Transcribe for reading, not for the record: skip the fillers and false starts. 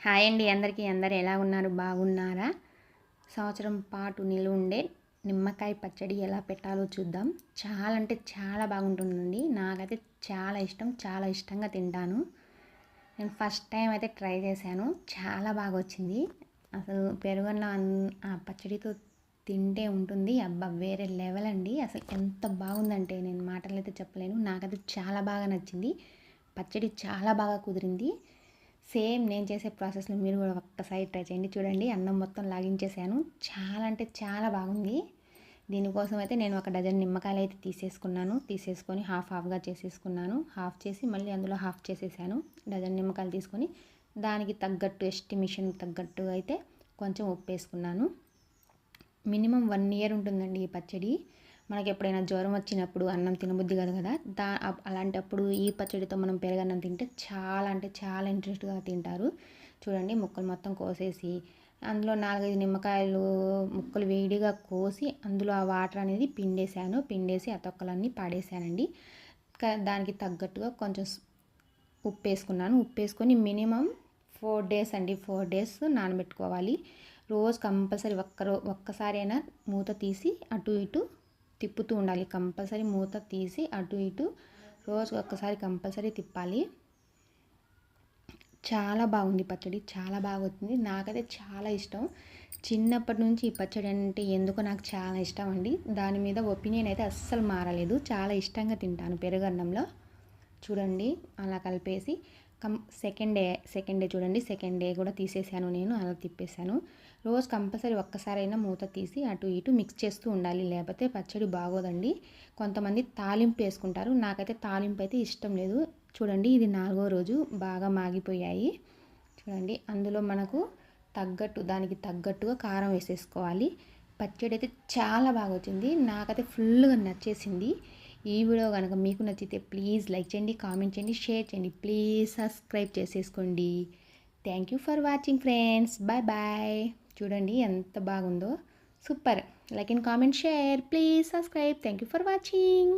Hi అండి అందరికీ. అందరు ఎలా ఉన్నారు? బాగున్నారా? సంవత్సరం పాటు నిలువ ఉండే నిమ్మకాయ పచ్చడి ఎలా పెట్టాలో చూద్దాం. చాలా అంటే చాలా బాగుంటుందండి. నాకైతే చాలా ఇష్టం, చాలా ఇష్టంగా తింటాను. నేను ఫస్ట్ టైం అయితే ట్రై చేశాను, చాలా బాగా వచ్చింది. అసలు పెరుగన్నం ఆ పచ్చడితో తింటే ఉంటుంది, అబ్బా వేరే లెవెల్ అండి. అసలు ఎంత బాగుందంటే నేను మాటలు అయితే చెప్పలేను. నాకైతే చాలా బాగా నచ్చింది. పచ్చడి చాలా బాగా కుదిరింది. సేమ్ నేను చేసే ప్రాసెస్లో మీరు కూడా ఒక్కసారి ట్రై చేయండి. చూడండి, అన్నం మొత్తం లాగించేసాను. చాలా అంటే చాలా బాగుంది. దీనికోసం అయితే నేను 1 డజన్ నిమ్మకాయలు అయితే తీసేసుకొని హాఫ్గా చేసేసుకున్నాను. హాఫ్ చేసి మళ్ళీ అందులో హాఫ్ చేసేసాను. డజన్ నిమ్మకాయలు తీసుకొని దానికి తగ్గట్టు ఎస్టిమేషన్ తగ్గట్టు అయితే కొంచెం ఉప్పు వేసుకున్నాను. మినిమం 1 ఇయర్ ఉంటుందండి ఈ పచ్చడి. మనకి ఎప్పుడైనా జ్వరం వచ్చినప్పుడు అన్నం తినబుద్ధి కాదు కదా, అలాంటప్పుడు ఈ పచ్చడితో మనం పెరుగన్నం తింటే చాలా అంటే చాలా ఇంట్రెస్ట్గా తింటారు. చూడండి, ముక్కలు మొత్తం కోసేసి అందులో 4-5 నిమ్మకాయలు ముక్కలు వేడిగా కోసి అందులో ఆ వాటర్ అనేది పిండేసి ఆ తొక్కలన్నీ పాడేసానండి. దానికి తగ్గట్టుగా కొంచెం ఉప్పు వేసుకున్నాను. ఉప్పు వేసుకొని మినిమం 4 డేస్ అండి, 4 డేస్ నానబెట్టుకోవాలి. రోజు కంపల్సరీ ఒక్కసారైనా మూత తీసి అటు ఇటు తిప్పుతూ ఉండాలి. కంపల్సరీ మూత తీసి అటు ఇటు రోజుకు ఒక్కసారి కంపల్సరీ తిప్పాలి. చాలా బాగుంది పచ్చడి, చాలా బాగా వచ్చింది. నాకైతే చాలా ఇష్టం. చిన్నప్పటి నుంచి ఈ పచ్చడి అంటే ఎందుకో నాకు చాలా ఇష్టం అండి. దాని మీద ఒపీనియన్ అయితే అస్సలు మారలేదు. చాలా ఇష్టంగా తింటాను పెరుగన్నంలో. చూడండి, అలా కలిపేసి సెకండ్ డే చూడండి, సెకండ్ డే కూడా తీసేసాను నేను, అలా తిప్పేసాను. రోజు కంపల్సరీ ఒక్కసారైనా మూత తీసి అటు ఇటు మిక్స్ చేస్తూ ఉండాలి, లేకపోతే పచ్చడి బాగోదండి. కొంతమంది తాలింపు వేసుకుంటారు, నాకైతే తాలింపు అయితే ఇష్టం లేదు. చూడండి, ఇది 4వ రోజు, బాగా మాగిపోయాయి. చూడండి, అందులో మనకు దానికి తగ్గట్టుగా కారం వేసేసుకోవాలి. పచ్చడి అయితే చాలా బాగా వచ్చింది, నాకైతే ఫుల్గా నచ్చేసింది. ఈ వీడియో కనుక మీకు నచ్చితే ప్లీజ్ లైక్ చేయండి, కామెంట్ చేయండి, షేర్ చేయండి, ప్లీజ్ సబ్స్క్రైబ్ చేసేసుకోండి. Thank you for watching friends. Bye bye. చూడండి ఎంత బాగుందో, super. Like and comment, share, please subscribe. Thank you for watching.